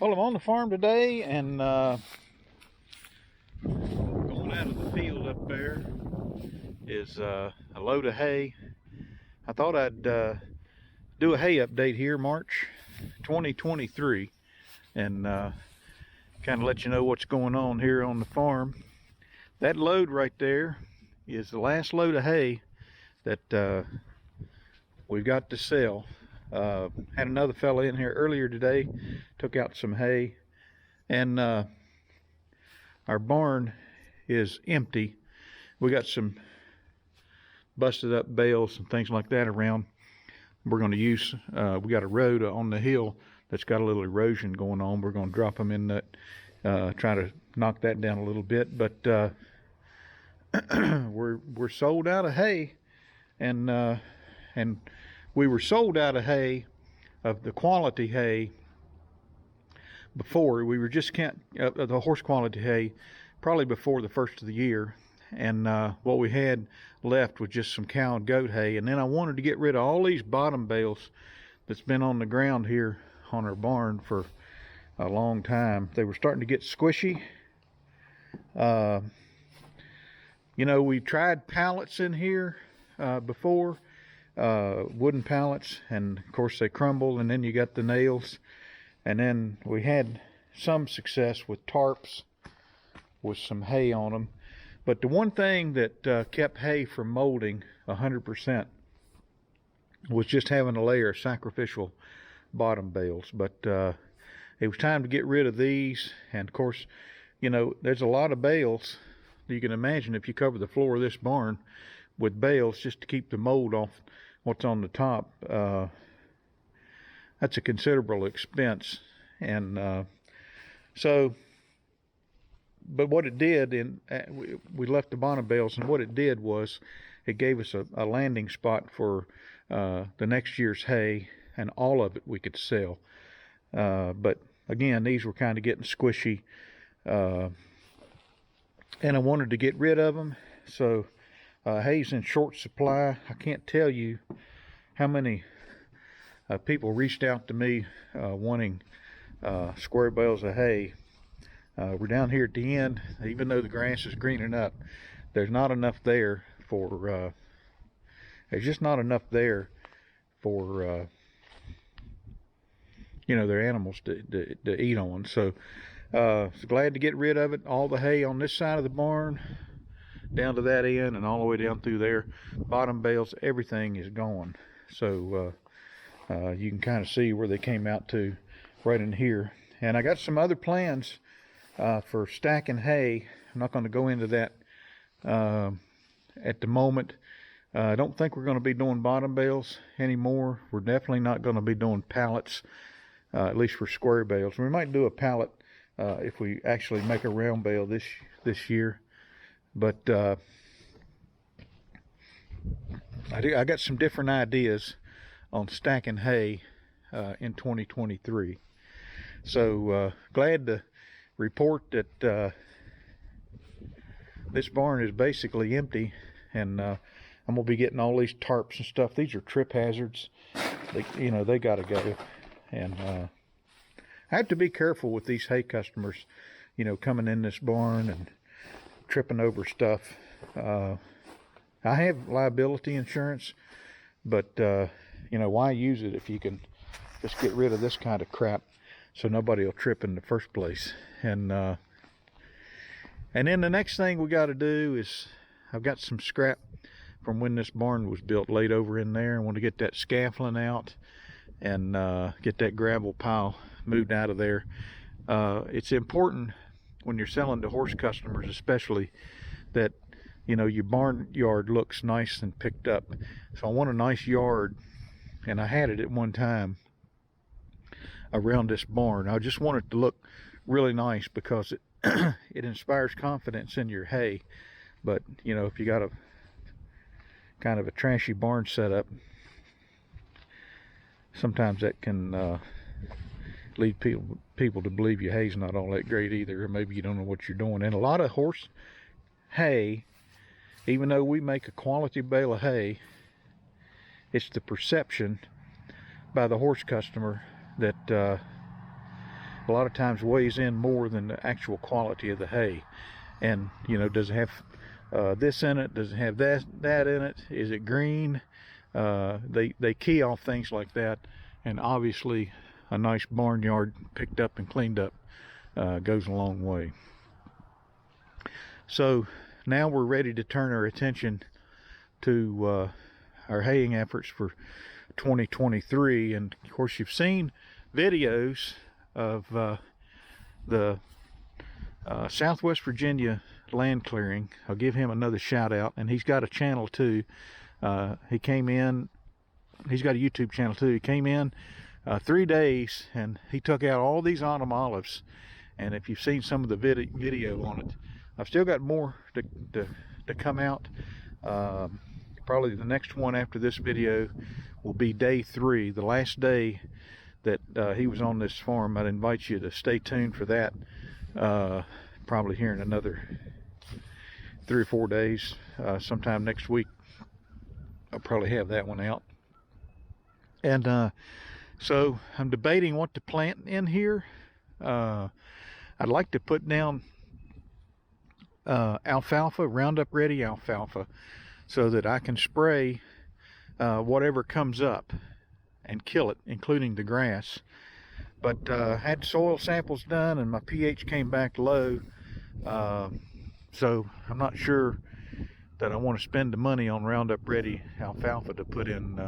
Well, I'm on the farm today, and going out of the field up there is a load of hay. I thought I'd do a hay update here, March 2023, and kind of let you know what's going on here on the farm. That load right there is the last load of hay that we've got to sell. Had another fella in here earlier today, took out some hay, and our barn is empty. We got some busted up bales and things like that around. We're going to use, we got a road on the hill that's got a little erosion going on. We're going to drop them in that, try to knock that down a little bit. But we're sold out of hay, and we were sold out of hay, of the quality hay, before. We were just the horse quality hay probably before the first of the year, and what we had left was just some cow and goat hay. And then I wanted to get rid of all these bottom bales that's been on the ground here on our barn for a long time. They were starting to get squishy. You know, we tried pallets in here before, wooden pallets, and of course they crumble, and then you got the nails. And then we had some success with tarps with some hay on them. But the one thing that kept hay from molding 100% was just having a layer of sacrificial bottom bales. But it was time to get rid of these. And of course, you know, there's a lot of bales. You can imagine if you cover the floor of this barn with bales just to keep the mold off what's on the top, that's a considerable expense. And but what it did, we left the bottom bales, and what it did was it gave us a landing spot for the next year's hay, and all of it we could sell. But again, these were kind of getting squishy, and I wanted to get rid of them. So hay's in short supply. I can't tell you how many people reached out to me wanting square bales of hay. We're down here at the end. Even though the grass is greening up, there's not enough there for there's just not enough there for you know, their animals to eat on. So glad to get rid of it. All the hay on this side of the barn down to that end and all the way down through there, bottom bales, everything is gone. So you can kind of see where they came out to right in here. And I got some other plans for stacking hay. I'm not going to go into that at the moment. I don't think we're going to be doing bottom bales anymore. We're definitely not going to be doing pallets, at least for square bales. We might do a pallet if we actually make a round bale this year. But I got some different ideas on stacking hay in 2023. So glad to report that this barn is basically empty, and I'm gonna be getting all these tarps and stuff. These are trip hazards. They gotta go. And I have to be careful with these hay customers, you know, coming in this barn and tripping over stuff. I have liability insurance, but you know, why use it if you can just get rid of this kind of crap so nobody will trip in the first place. And then the next thing we got to do is, I've got some scrap from when this barn was built laid over in there. I want to get that scaffolding out and get that gravel pile moved out of there. It's important when you're selling to horse customers, especially, that, you know, your barnyard looks nice and picked up. So I want a nice yard, and I had it at one time around this barn. I just want it to look really nice because it it inspires confidence in your hay. But you know, if you got a kind of a trashy barn setup, sometimes that can lead people to believe your hay's not all that great either, or maybe you don't know what you're doing. And a lot of horse hay, even though we make a quality bale of hay, it's the perception by the horse customer that a lot of times weighs in more than the actual quality of the hay. And you know, does it have this in it? Does it have that in it? Is it green? They key off things like that, and obviously a nice barnyard picked up and cleaned up goes a long way. So now we're ready to turn our attention to our haying efforts for 2023. And of course, you've seen videos of the Southwest Virginia land clearing. I'll give him another shout out, and he's got a channel too. He's got a YouTube channel too. He came in 3 days and he took out all these autumn olives, and if you've seen some of the video on it, I've still got more to come out. Probably the next one after this video will be day 3, the last day that he was on this farm. I'd invite you to stay tuned for that. Probably here in another 3 or 4 days, sometime next week, I'll probably have that one out. And so I'm debating what to plant in here. I'd like to put down alfalfa, Roundup Ready alfalfa, so that I can spray whatever comes up and kill it, including the grass. But had soil samples done and my pH came back low, so I'm not sure that I want to spend the money on Roundup Ready alfalfa to put in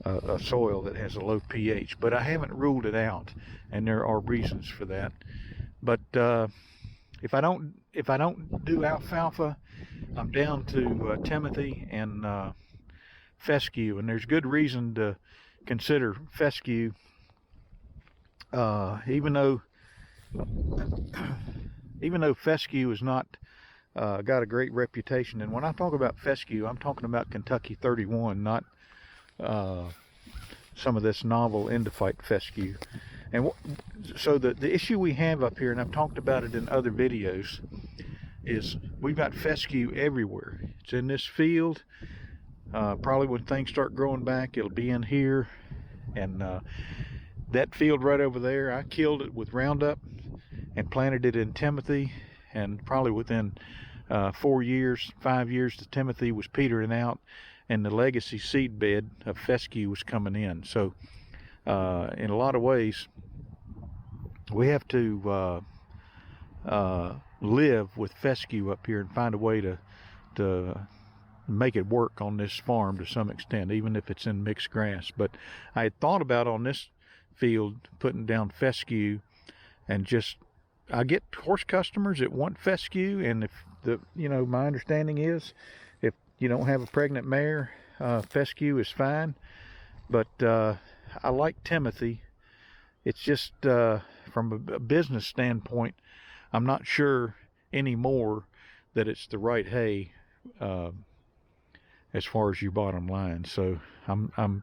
a soil that has a low pH. But I haven't ruled it out, and there are reasons for that. But if I don't do alfalfa, I'm down to Timothy and fescue, and there's good reason to consider fescue, even though fescue is not got a great reputation. And when I talk about fescue, I'm talking about Kentucky 31, not some of this novel endophyte fescue. And so the issue we have up here, and I've talked about it in other videos, is we've got fescue everywhere. It's in this field. Probably when things start growing back, it'll be in here. And that field right over there, I killed it with Roundup and planted it in Timothy. And probably within 4 years, 5 years, the Timothy was petering out, and the legacy seed bed of fescue was coming in. So in a lot of ways, we have to live with fescue up here and find a way to make it work on this farm to some extent, even if it's in mixed grass. But I had thought about on this field putting down fescue, and just I get horse customers that want fescue, and if my understanding is if you don't have a pregnant mare, fescue is fine. But I like Timothy. It's just from a business standpoint, I'm not sure anymore that it's the right hay as far as your bottom line. So and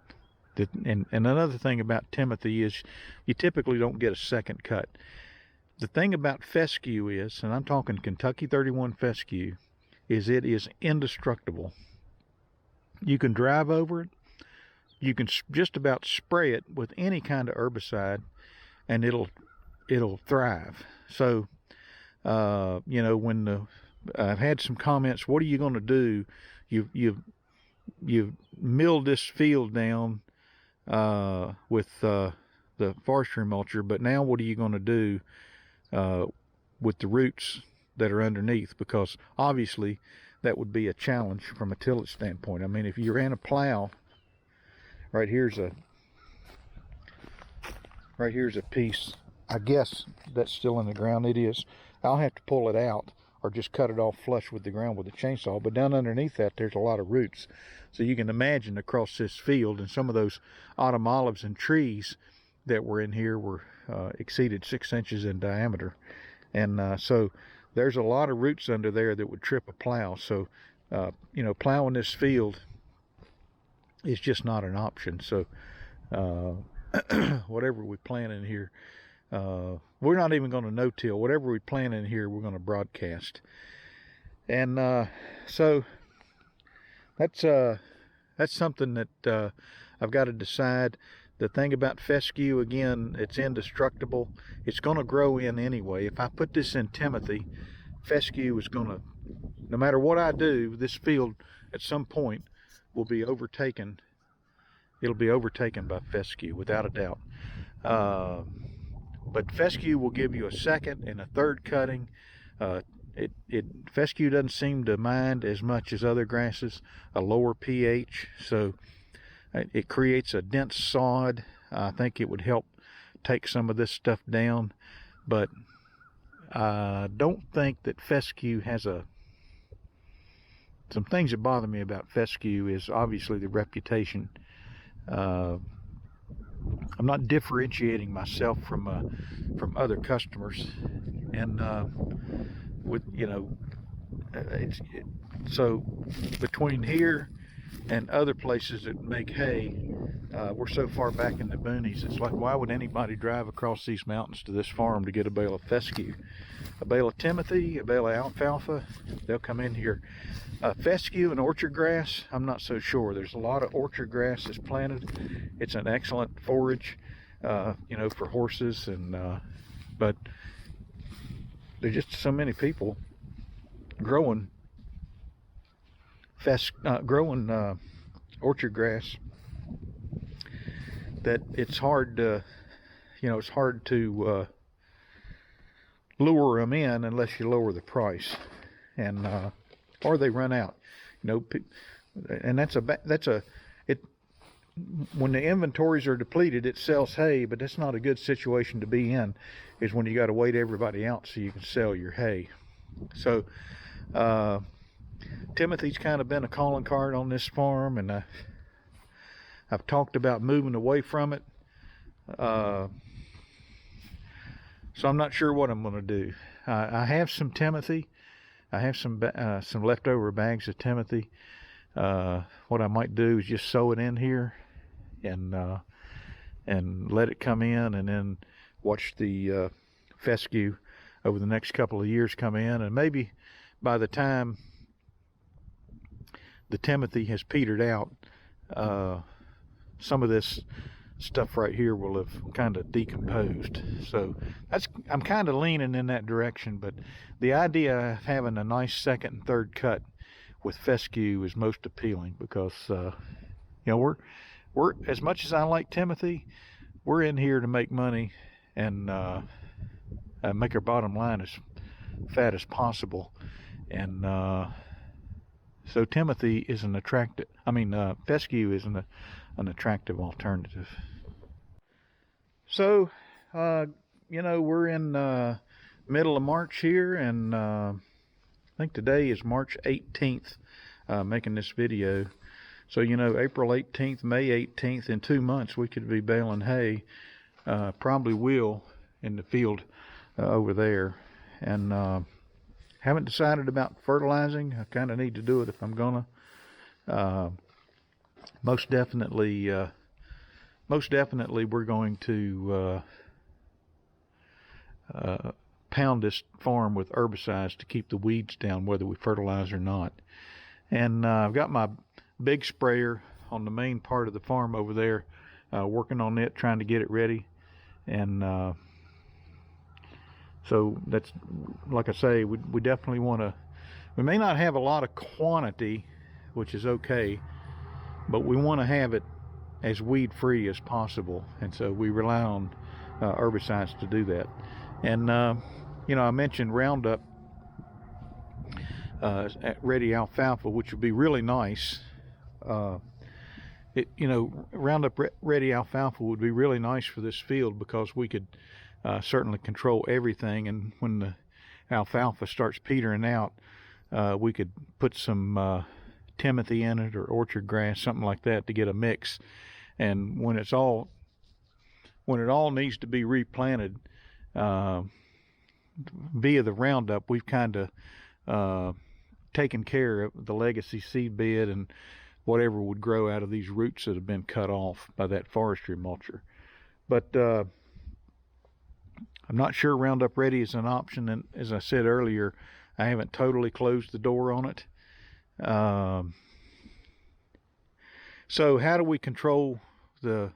another thing about Timothy is you typically don't get a second cut. The thing about fescue is, and I'm talking Kentucky 31 fescue, is it is indestructible. You can drive over it. You can just about spray it with any kind of herbicide, and it'll thrive. So, when I've had some comments, what are you going to do? You've milled this field down with the forestry mulcher, but now what are you going to do with the roots that are underneath? Because obviously that would be a challenge from a tillage standpoint. I mean, if you ran a plow, right here's a piece, I guess that's still in the ground. It is. I'll have to pull it out or just cut it off flush with the ground with a chainsaw. But down underneath that, there's a lot of roots. So you can imagine across this field, and some of those autumn olives and trees that were in here were exceeded 6 inches in diameter. And so there's a lot of roots under there that would trip a plow. So, plowing this field is just not an option. So whatever we plant in here, we're not even going to no-till. Whatever we plant in here, we're going to broadcast. And so that's something that I've got to decide. The thing about fescue, again, it's indestructible. It's going to grow in anyway. If I put this in Timothy, fescue is going to, no matter what I do, this field at some point will be overtaken. It'll be overtaken by fescue, without a doubt. But fescue will give you a second and a third cutting. Fescue doesn't seem to mind as much as other grasses, a lower pH, so it creates a dense sod. I think it would help take some of this stuff down, but I don't think that fescue has some things that bother me about fescue is obviously the reputation. I'm not differentiating myself from other customers, and so between here and other places that make hay, we're so far back in the boonies. It's like, why would anybody drive across these mountains to this farm to get a bale of fescue? A bale of Timothy, a bale of alfalfa, they'll come in here. Fescue and orchard grass, I'm not so sure. There's a lot of orchard grass that's planted. It's an excellent forage, for horses, and but there's just so many people growing orchard grass that it's hard to, lure them in unless you lower the price, and or they run out, and when the inventories are depleted, it sells hay, but that's not a good situation to be in, is when you got to wait everybody out so you can sell your hay. So Timothy's kind of been a calling card on this farm, and I've talked about moving away from it. So I'm not sure what I'm going to do. I have some Timothy. I have some leftover bags of Timothy. What I might do is just sow it in here and let it come in, and then watch the fescue over the next couple of years come in, and maybe by the time the Timothy has petered out, some of this stuff right here will have kind of decomposed. So I'm kind of leaning in that direction, but the idea of having a nice second and third cut with fescue is most appealing, because we're as much as I like Timothy, we're in here to make money and make our bottom line as fat as possible, and so Timothy is an attractive, fescue is an attractive alternative. So we're in middle of March here, and I think today is March 18th, making this video. So April 18th, May 18th, in 2 months we could be baling hay. Probably will, in the field over there, and haven't decided about fertilizing. I kind of need to do it if I'm gonna. Most definitely we're going to pound this farm with herbicides to keep the weeds down, whether we fertilize or not. And I've got my big sprayer on the main part of the farm over there, working on it, trying to get it ready. And so that's, like I say, we definitely want to, we may not have a lot of quantity, which is okay, but we want to have it as weed free as possible, and so we rely on herbicides to do that. And I mentioned Roundup ready alfalfa, which would be really nice. Roundup ready alfalfa would be really nice for this field, because we could certainly control everything, and when the alfalfa starts petering out, we could put some Timothy in it, or orchard grass, something like that, to get a mix. And when it all needs to be replanted, via the Roundup, we've kind of taken care of the legacy seed bed and whatever would grow out of these roots that have been cut off by that forestry mulcher. But I'm not sure Roundup Ready is an option, and as I said earlier, I haven't totally closed the door on it. So how do we control the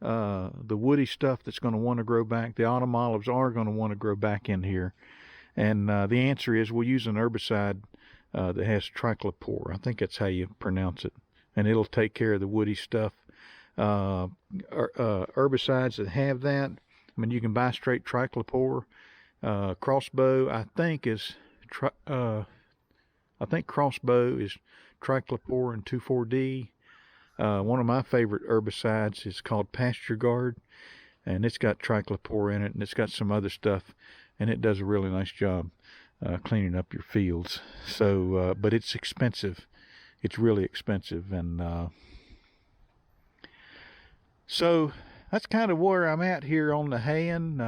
the woody stuff that's going to want to grow back. The autumn olives are going to want to grow back in here. And the answer is we'll use an herbicide that has trichlopor. I think that's how you pronounce it. And it'll take care of the woody stuff. Herbicides that have that, I mean, you can buy straight trichlopor. Crossbow, I think Crossbow is trichlopor and 2,4-D. One of my favorite herbicides is called Pasture Guard, and it's got trichlopor in it, and it's got some other stuff, and it does a really nice job cleaning up your fields. So, but it's expensive. It's really expensive, and so that's kind of where I'm at here on the haying.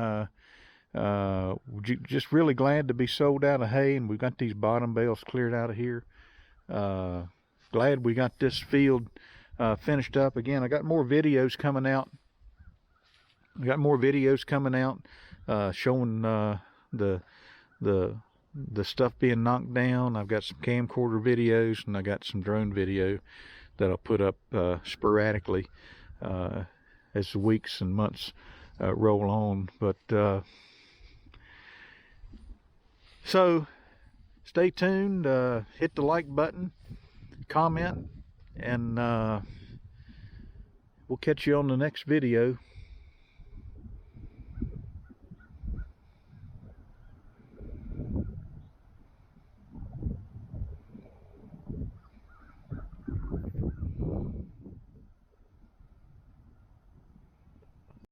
Just really glad to be sold out of hay, and we've got these bottom bales cleared out of here. Glad we got this field finished up. Again, I got more videos coming out. Showing the stuff being knocked down. I've got some camcorder videos, and I got some drone video that I'll put up sporadically as the weeks and months roll on. But so stay tuned, hit the like button, comment, and we'll catch you on the next video.